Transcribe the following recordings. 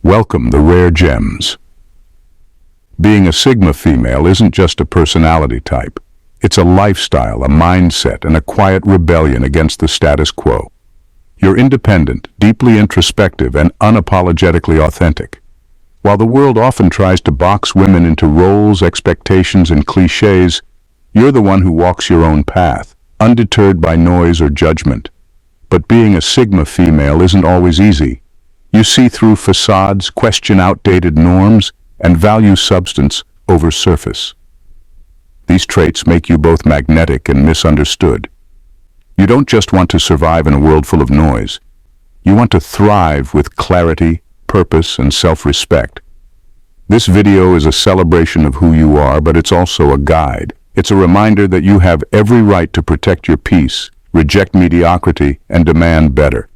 Welcome the rare gems. Being a Sigma female isn't just a personality type. It's a lifestyle, a mindset, and a quiet rebellion against the status quo. You're independent, deeply introspective, and unapologetically authentic. While the world often tries to box women into roles, expectations, and cliches, you're the one who walks your own path, undeterred by noise or judgment. But being a Sigma female isn't always easy. You see through facades, question outdated norms, and value substance over surface. These traits make you both magnetic and misunderstood. You don't just want to survive in a world full of noise. You want to thrive with clarity, purpose, and self-respect. This video is a celebration of who you are, but it's also a guide. It's a reminder that you have every right to protect your peace, reject mediocrity, and demand better.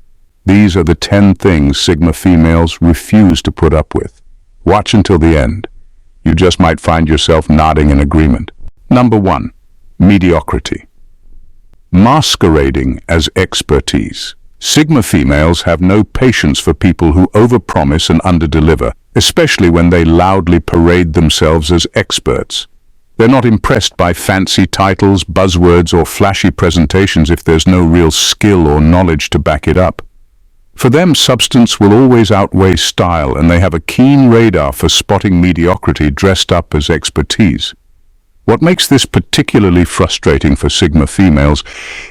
These are the 10 things Sigma females refuse to put up with. Watch until the end. You just might find yourself nodding in agreement. Number 1. Mediocrity. Masquerading as expertise. Sigma females have no patience for people who overpromise and underdeliver, especially when they loudly parade themselves as experts. They're not impressed by fancy titles, buzzwords, or flashy presentations if there's no real skill or knowledge to back it up. For them, substance will always outweigh style, and they have a keen radar for spotting mediocrity dressed up as expertise. What makes this particularly frustrating for Sigma females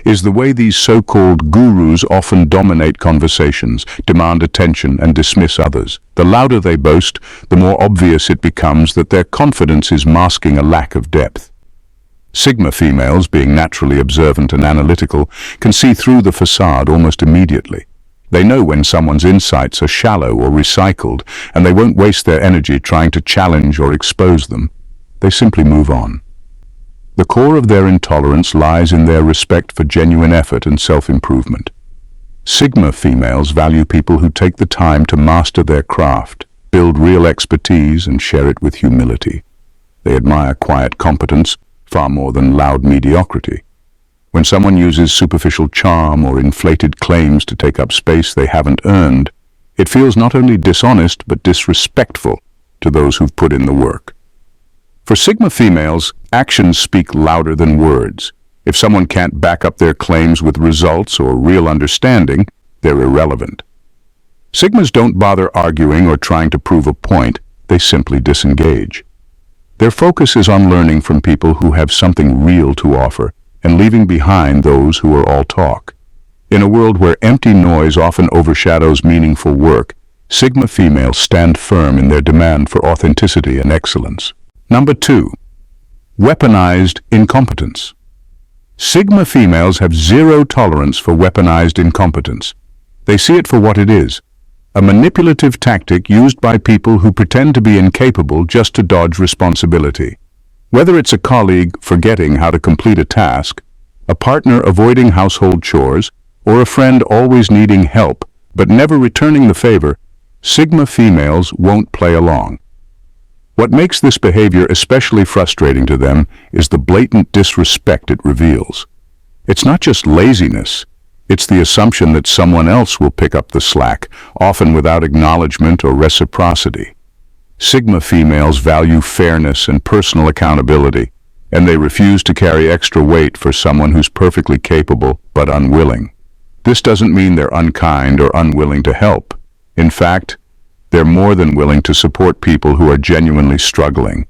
is the way these so-called gurus often dominate conversations, demand attention, and dismiss others. The louder they boast, the more obvious it becomes that their confidence is masking a lack of depth. Sigma females, being naturally observant and analytical, can see through the facade almost immediately. They know when someone's insights are shallow or recycled, and they won't waste their energy trying to challenge or expose them. They simply move on. The core of their intolerance lies in their respect for genuine effort and self-improvement. Sigma females value people who take the time to master their craft, build real expertise, and share it with humility. They admire quiet competence far more than loud mediocrity. When someone uses superficial charm or inflated claims to take up space they haven't earned, it feels not only dishonest but disrespectful to those who've put in the work. For Sigma females, actions speak louder than words. If someone can't back up their claims with results or real understanding, they're irrelevant. Sigmas don't bother arguing or trying to prove a point, they simply disengage. Their focus is on learning from people who have something real to offer, and leaving behind those who are all talk. In a world where empty noise often overshadows meaningful work, Sigma females stand firm in their demand for authenticity and excellence. Number 2. Weaponized incompetence. Sigma females have zero tolerance for weaponized incompetence. They see it for what it is, a manipulative tactic used by people who pretend to be incapable just to dodge responsibility. Whether it's a colleague forgetting how to complete a task, a partner avoiding household chores, or a friend always needing help but never returning the favor, Sigma females won't play along. What makes this behavior especially frustrating to them is the blatant disrespect it reveals. It's not just laziness, it's the assumption that someone else will pick up the slack, often without acknowledgement or reciprocity. Sigma females value fairness and personal accountability, and they refuse to carry extra weight for someone who's perfectly capable but unwilling. This doesn't mean they're unkind or unwilling to help. In fact, they're more than willing to support people who are genuinely struggling.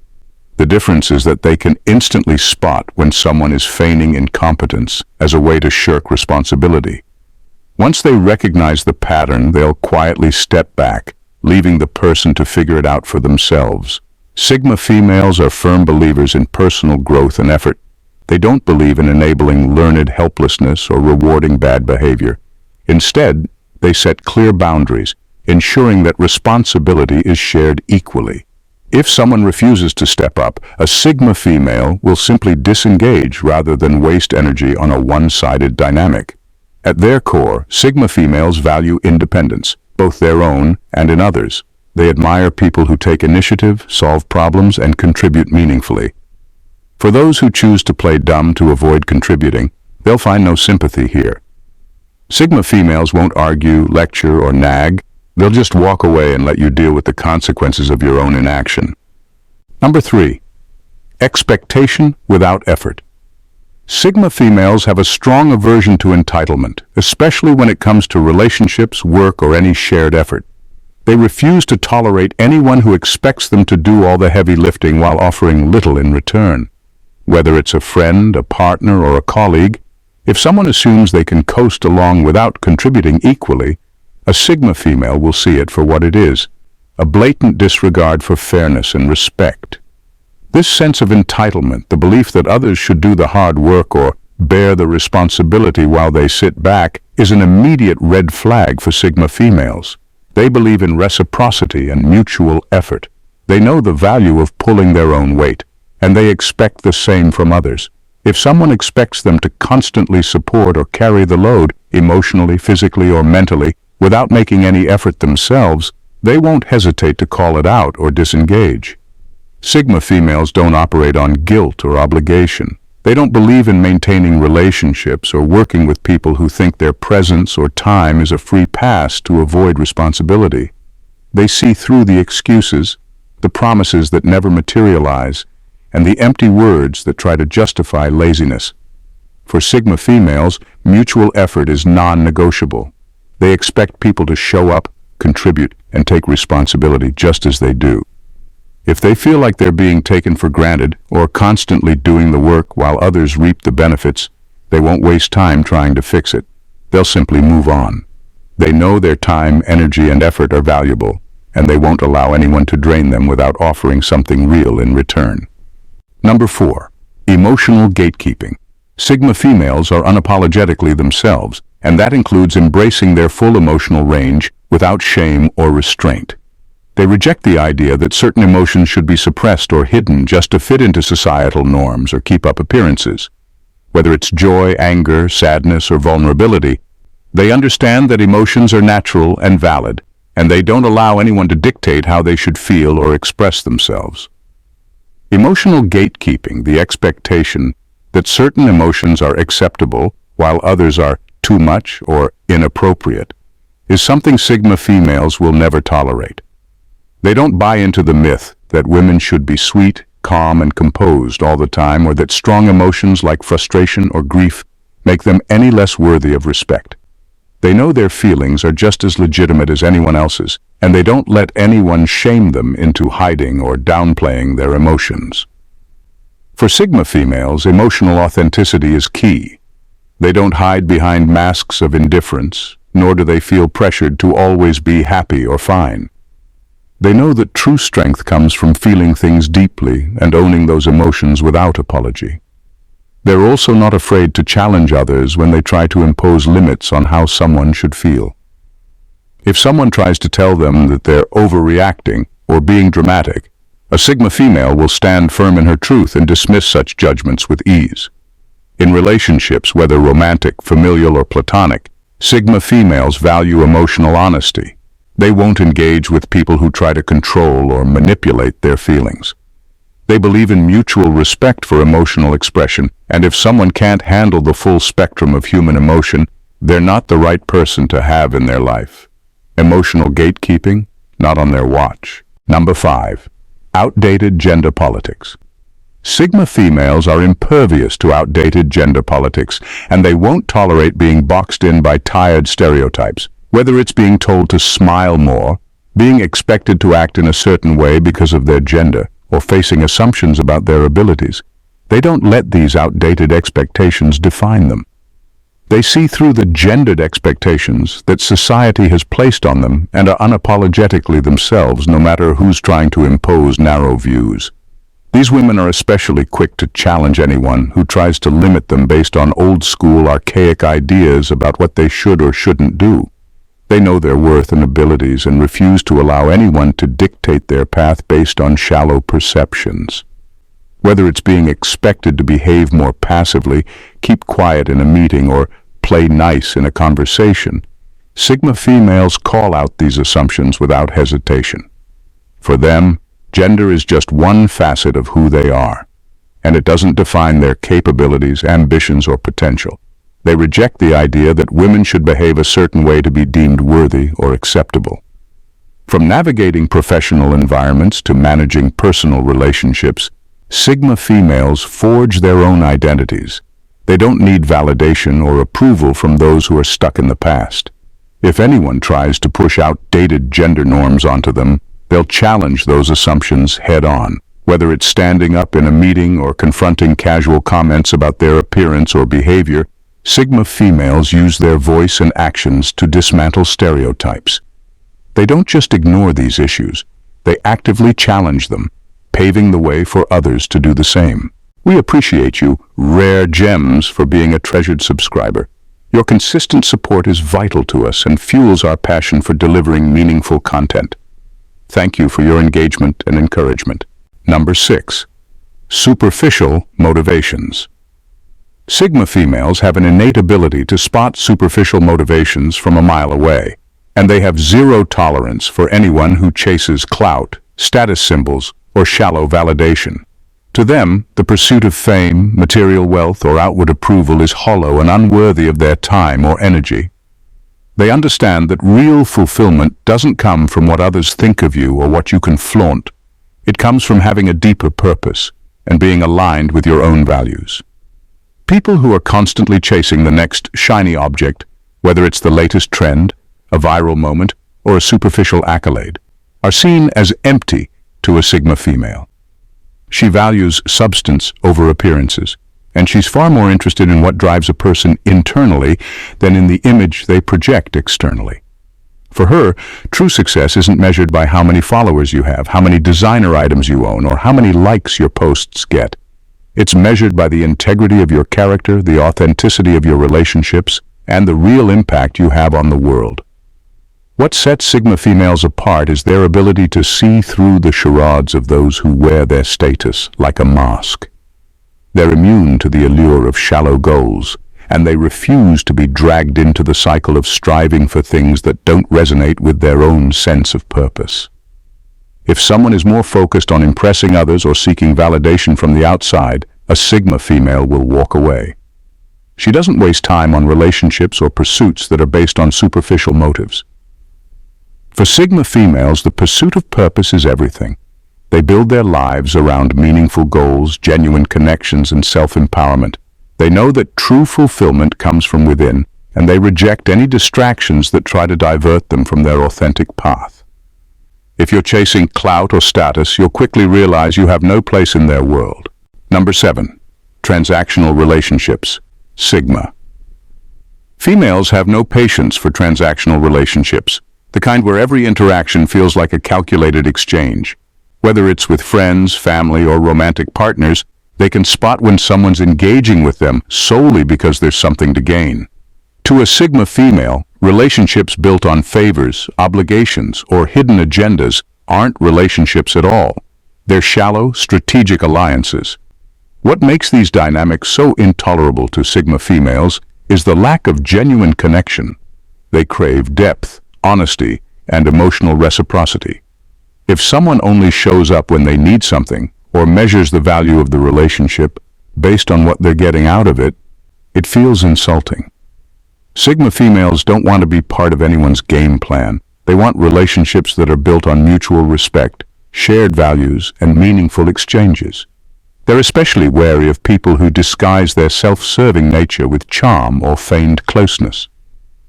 The difference is that they can instantly spot when someone is feigning incompetence as a way to shirk responsibility. Once they recognize the pattern, they'll quietly step back, leaving the person to figure it out for themselves. Sigma females are firm believers in personal growth and effort. They don't believe in enabling learned helplessness or rewarding bad behavior. Instead, they set clear boundaries, ensuring that responsibility is shared equally. If someone refuses to step up, a Sigma female will simply disengage rather than waste energy on a one-sided dynamic. At their core, Sigma females value independence, both their own and in others. They admire people who take initiative, solve problems, and contribute meaningfully. For those who choose to play dumb to avoid contributing, they'll find no sympathy here. Sigma females won't argue, lecture, or nag. They'll just walk away and let you deal with the consequences of your own inaction. Number 3. Expectation without effort. Sigma females have a strong aversion to entitlement, especially when it comes to relationships, work, or any shared effort. They refuse to tolerate anyone who expects them to do all the heavy lifting while offering little in return. Whether it's a friend, a partner, or a colleague, if someone assumes they can coast along without contributing equally, a Sigma female will see it for what it is, a blatant disregard for fairness and respect. This sense of entitlement, the belief that others should do the hard work or bear the responsibility while they sit back, is an immediate red flag for Sigma females. They believe in reciprocity and mutual effort. They know the value of pulling their own weight, and they expect the same from others. If someone expects them to constantly support or carry the load, emotionally, physically, or mentally, without making any effort themselves, they won't hesitate to call it out or disengage. Sigma females don't operate on guilt or obligation. They don't believe in maintaining relationships or working with people who think their presence or time is a free pass to avoid responsibility. They see through the excuses, the promises that never materialize, and the empty words that try to justify laziness. For Sigma females, mutual effort is non-negotiable. They expect people to show up, contribute, and take responsibility just as they do. If they feel like they're being taken for granted or constantly doing the work while others reap the benefits, they won't waste time trying to fix it. They'll simply move on. They know their time, energy, and effort are valuable, and they won't allow anyone to drain them without offering something real in return. Number 4. Emotional gatekeeping. Sigma females are unapologetically themselves, and that includes embracing their full emotional range without shame or restraint. They reject the idea that certain emotions should be suppressed or hidden just to fit into societal norms or keep up appearances. Whether it's joy, anger, sadness, or vulnerability, they understand that emotions are natural and valid, and they don't allow anyone to dictate how they should feel or express themselves. Emotional gatekeeping, the expectation that certain emotions are acceptable while others are too much or inappropriate, is something Sigma females will never tolerate. They don't buy into the myth that women should be sweet, calm, and composed all the time, or that strong emotions like frustration or grief make them any less worthy of respect. They know their feelings are just as legitimate as anyone else's, and they don't let anyone shame them into hiding or downplaying their emotions. For Sigma females, emotional authenticity is key. They don't hide behind masks of indifference, nor do they feel pressured to always be happy or fine. They know that true strength comes from feeling things deeply and owning those emotions without apology. They're also not afraid to challenge others when they try to impose limits on how someone should feel. If someone tries to tell them that they're overreacting or being dramatic, a Sigma female will stand firm in her truth and dismiss such judgments with ease. In relationships, whether romantic, familial, or platonic, Sigma females value emotional honesty. They won't engage with people who try to control or manipulate their feelings. They believe in mutual respect for emotional expression, and if someone can't handle the full spectrum of human emotion, they're not the right person to have in their life. Emotional gatekeeping? Not on their watch. Number 5. Outdated gender politics. Sigma females are impervious to outdated gender politics, and they won't tolerate being boxed in by tired stereotypes. Whether it's being told to smile more, being expected to act in a certain way because of their gender, or facing assumptions about their abilities, they don't let these outdated expectations define them. They see through the gendered expectations that society has placed on them and are unapologetically themselves no matter who's trying to impose narrow views. These women are especially quick to challenge anyone who tries to limit them based on old-school, archaic ideas about what they should or shouldn't do. They know their worth and abilities and refuse to allow anyone to dictate their path based on shallow perceptions. Whether it's being expected to behave more passively, keep quiet in a meeting, or play nice in a conversation, Sigma females call out these assumptions without hesitation. For them, gender is just one facet of who they are, and it doesn't define their capabilities, ambitions, or potential. They reject the idea that women should behave a certain way to be deemed worthy or acceptable. From navigating professional environments to managing personal relationships, Sigma females forge their own identities. They don't need validation or approval from those who are stuck in the past. If anyone tries to push outdated gender norms onto them, they'll challenge those assumptions head-on. Whether it's standing up in a meeting or confronting casual comments about their appearance or behavior, Sigma females use their voice and actions to dismantle stereotypes. They don't just ignore these issues, they actively challenge them, paving the way for others to do the same. We appreciate you, rare gems, for being a treasured subscriber. Your consistent support is vital to us and fuels our passion for delivering meaningful content. Thank you for your engagement and encouragement. Number 6. Superficial motivations. Sigma females have an innate ability to spot superficial motivations from a mile away, and they have zero tolerance for anyone who chases clout, status symbols, or shallow validation. To them, the pursuit of fame, material wealth, or outward approval is hollow and unworthy of their time or energy. They understand that real fulfillment doesn't come from what others think of you or what you can flaunt. It comes from having a deeper purpose and being aligned with your own values. People who are constantly chasing the next shiny object, whether it's the latest trend, a viral moment, or a superficial accolade, are seen as empty to a Sigma female. She values substance over appearances, and she's far more interested in what drives a person internally than in the image they project externally. For her, true success isn't measured by how many followers you have, how many designer items you own, or how many likes your posts get. It's measured by the integrity of your character, the authenticity of your relationships, and the real impact you have on the world. What sets Sigma females apart is their ability to see through the charades of those who wear their status like a mask. They're immune to the allure of shallow goals, and they refuse to be dragged into the cycle of striving for things that don't resonate with their own sense of purpose. If someone is more focused on impressing others or seeking validation from the outside, a Sigma female will walk away. She doesn't waste time on relationships or pursuits that are based on superficial motives. For Sigma females, the pursuit of purpose is everything. They build their lives around meaningful goals, genuine connections, and self-empowerment. They know that true fulfillment comes from within, and they reject any distractions that try to divert them from their authentic path. If you're chasing clout or status, you'll quickly realize you have no place in their world. Number 7. Transactional relationships. Sigma. Females have no patience for transactional relationships, the kind where every interaction feels like a calculated exchange. Whether it's with friends, family, or romantic partners, they can spot when someone's engaging with them solely because there's something to gain. To a Sigma female, relationships built on favors, obligations, or hidden agendas aren't relationships at all. They're shallow, strategic alliances. What makes these dynamics so intolerable to Sigma females is the lack of genuine connection. They crave depth, honesty, and emotional reciprocity. If someone only shows up when they need something, or measures the value of the relationship based on what they're getting out of it, it feels insulting. Sigma females don't want to be part of anyone's game plan. They want relationships that are built on mutual respect, shared values, and meaningful exchanges. They're especially wary of people who disguise their self-serving nature with charm or feigned closeness.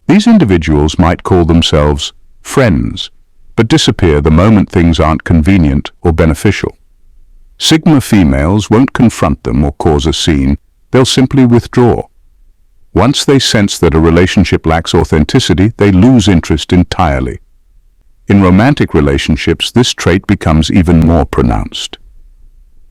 These individuals might call themselves friends, but disappear the moment things aren't convenient or beneficial. Sigma females won't confront them or cause a scene, they'll simply withdraw. Once they sense that a relationship lacks authenticity, they lose interest entirely. In romantic relationships, this trait becomes even more pronounced.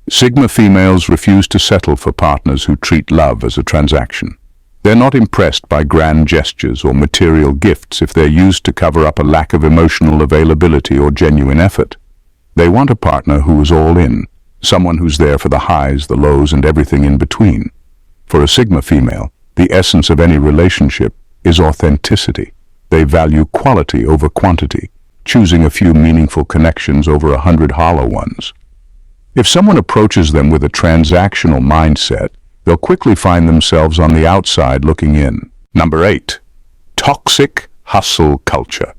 Sigma females refuse to settle for partners who treat love as a transaction. They're not impressed by grand gestures or material gifts if they're used to cover up a lack of emotional availability or genuine effort. They want a partner who is all in, someone who's there for the highs, the lows, and everything in between. For a Sigma female, the essence of any relationship is authenticity. They value quality over quantity, choosing a few meaningful connections over 100 hollow ones. If someone approaches them with a transactional mindset, they'll quickly find themselves on the outside looking in. Number 8. Toxic hustle culture.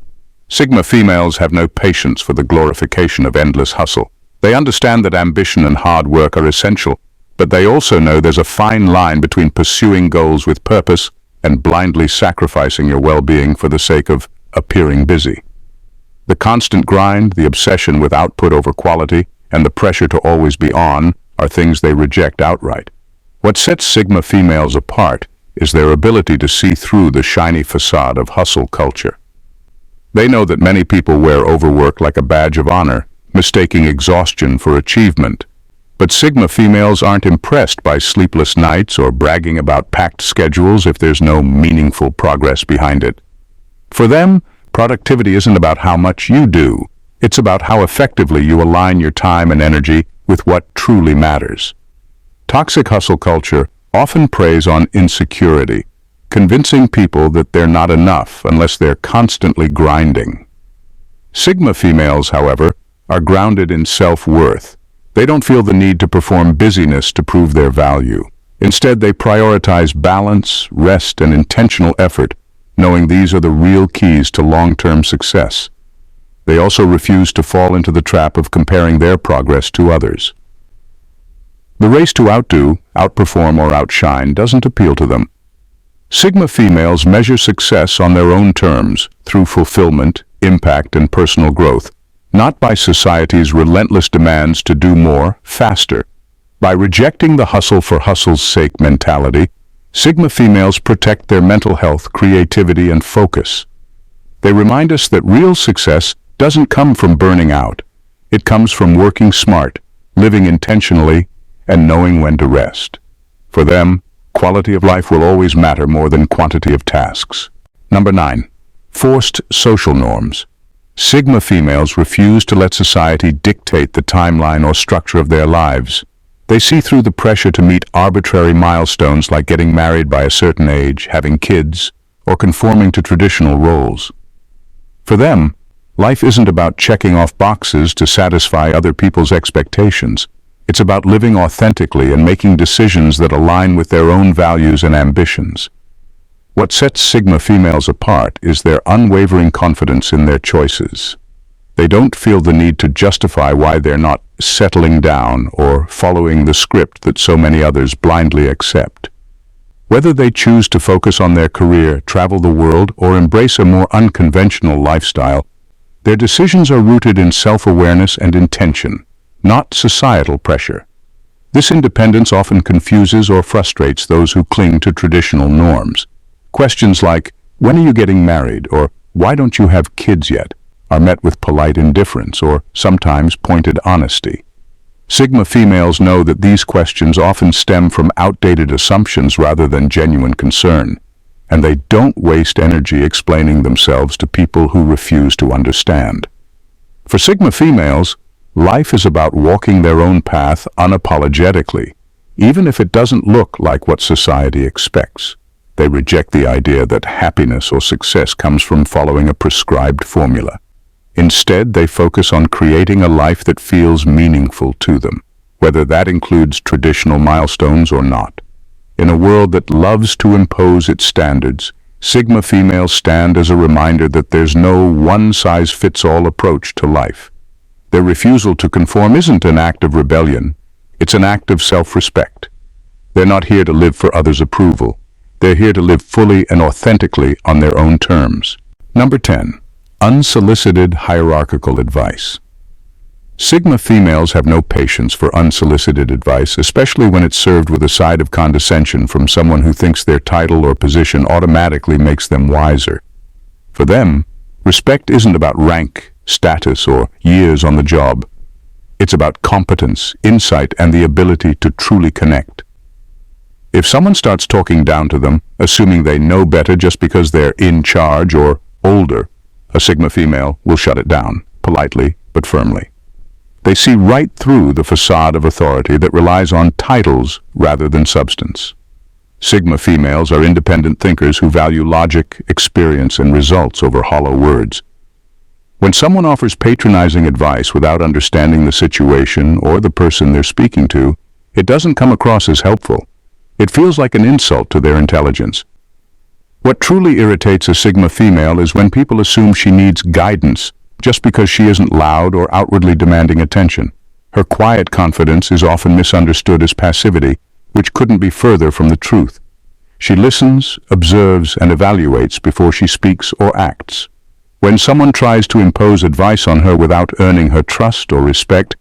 Sigma females have no patience for the glorification of endless hustle. They understand that ambition and hard work are essential, but they also know there's a fine line between pursuing goals with purpose and blindly sacrificing your well-being for the sake of appearing busy. The constant grind, the obsession with output over quality, and the pressure to always be on are things they reject outright. What sets Sigma females apart is their ability to see through the shiny facade of hustle culture. They know that many people wear overwork like a badge of honor, mistaking exhaustion for achievement. But Sigma females aren't impressed by sleepless nights or bragging about packed schedules if there's no meaningful progress behind it. For them, productivity isn't about how much you do. It's about how effectively you align your time and energy with what truly matters. Toxic hustle culture often preys on insecurity, convincing people that they're not enough unless they're constantly grinding. Sigma females, however, are grounded in self-worth. They don't feel the need to perform busyness to prove their value. Instead, they prioritize balance, rest, and intentional effort, knowing these are the real keys to long-term success. They also refuse to fall into the trap of comparing their progress to others. The race to outdo, outperform, or outshine doesn't appeal to them. Sigma females measure success on their own terms, through fulfillment, impact, and personal growth, not by society's relentless demands to do more, faster. By rejecting the hustle for hustle's sake mentality, Sigma females protect their mental health, creativity, and focus. They remind us that real success doesn't come from burning out. It comes from working smart, living intentionally, and knowing when to rest. For them, quality of life will always matter more than quantity of tasks. Number 9. Forced social norms. Sigma females refuse to let society dictate the timeline or structure of their lives. They see through the pressure to meet arbitrary milestones like getting married by a certain age, having kids, or conforming to traditional roles. For them, life isn't about checking off boxes to satisfy other people's expectations. It's about living authentically and making decisions that align with their own values and ambitions. What sets Sigma females apart is their unwavering confidence in their choices. They don't feel the need to justify why they're not settling down or following the script that so many others blindly accept. Whether they choose to focus on their career, travel the world, or embrace a more unconventional lifestyle, their decisions are rooted in self-awareness and intention, not societal pressure. This independence often confuses or frustrates those who cling to traditional norms. Questions like, "When are you getting married?" or "Why don't you have kids yet?" are met with polite indifference or sometimes pointed honesty. Sigma females know that these questions often stem from outdated assumptions rather than genuine concern, and they don't waste energy explaining themselves to people who refuse to understand. For Sigma females, life is about walking their own path unapologetically, even if it doesn't look like what society expects. They reject the idea that happiness or success comes from following a prescribed formula. Instead, they focus on creating a life that feels meaningful to them, whether that includes traditional milestones or not. In a world that loves to impose its standards, Sigma females stand as a reminder that there's no one-size-fits-all approach to life. Their refusal to conform isn't an act of rebellion, it's an act of self-respect. They're not here to live for others' approval. They're here to live fully and authentically on their own terms. Number 10. Unsolicited hierarchical advice. Sigma females have no patience for unsolicited advice, especially when it's served with a side of condescension from someone who thinks their title or position automatically makes them wiser. For them, respect isn't about rank, status, or years on the job. It's about competence, insight, and the ability to truly connect. If someone starts talking down to them, assuming they know better just because they're in charge or older, a Sigma female will shut it down, politely but firmly. They see right through the facade of authority that relies on titles rather than substance. Sigma females are independent thinkers who value logic, experience, and results over hollow words. When someone offers patronizing advice without understanding the situation or the person they're speaking to, it doesn't come across as helpful. It feels like an insult to their intelligence. What truly irritates a Sigma female is when people assume she needs guidance just because she isn't loud or outwardly demanding attention. Her quiet confidence is often misunderstood as passivity, which couldn't be further from the truth. She listens, observes, and evaluates before she speaks or acts. When someone tries to impose advice on her without earning her trust or respect,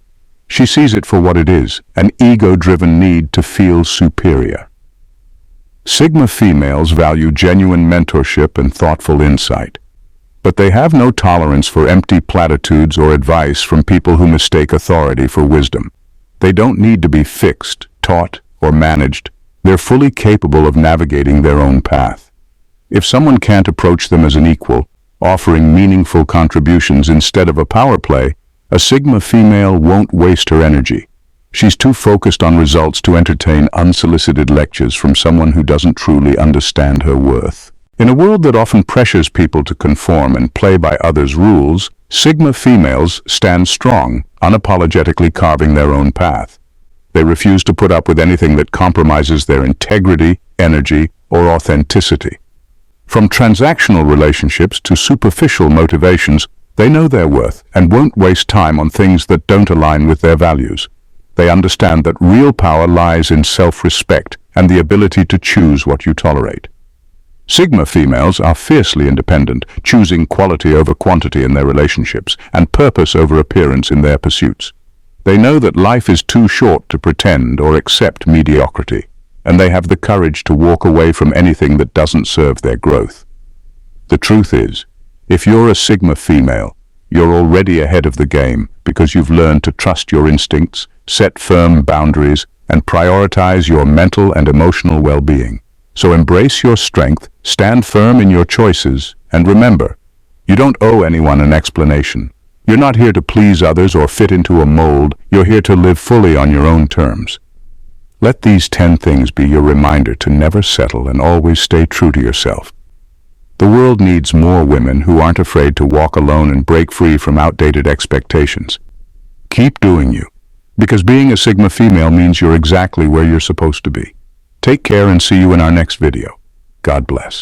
she sees it for what it is, an ego-driven need to feel superior. Sigma females value genuine mentorship and thoughtful insight, but they have no tolerance for empty platitudes or advice from people who mistake authority for wisdom. They don't need to be fixed, taught, or managed. They're fully capable of navigating their own path. If someone can't approach them as an equal, offering meaningful contributions instead of a power play, a Sigma female won't waste her energy. She's too focused on results to entertain unsolicited lectures from someone who doesn't truly understand her worth. In a world that often pressures people to conform and play by others' rules, Sigma females stand strong, unapologetically carving their own path. They refuse to put up with anything that compromises their integrity, energy, or authenticity. From transactional relationships to superficial motivations, they know their worth and won't waste time on things that don't align with their values. They understand that real power lies in self-respect and the ability to choose what you tolerate. Sigma females are fiercely independent, choosing quality over quantity in their relationships and purpose over appearance in their pursuits. They know that life is too short to pretend or accept mediocrity, and they have the courage to walk away from anything that doesn't serve their growth. The truth is, if you're a Sigma female, you're already ahead of the game because you've learned to trust your instincts, set firm boundaries, and prioritize your mental and emotional well-being. So embrace your strength, stand firm in your choices, and remember, you don't owe anyone an explanation. You're not here to please others or fit into a mold. You're here to live fully on your own terms. Let these 10 things be your reminder to never settle and always stay true to yourself. The world needs more women who aren't afraid to walk alone and break free from outdated expectations. Keep doing you, because being a Sigma female means you're exactly where you're supposed to be. Take care and see you in our next video. God bless.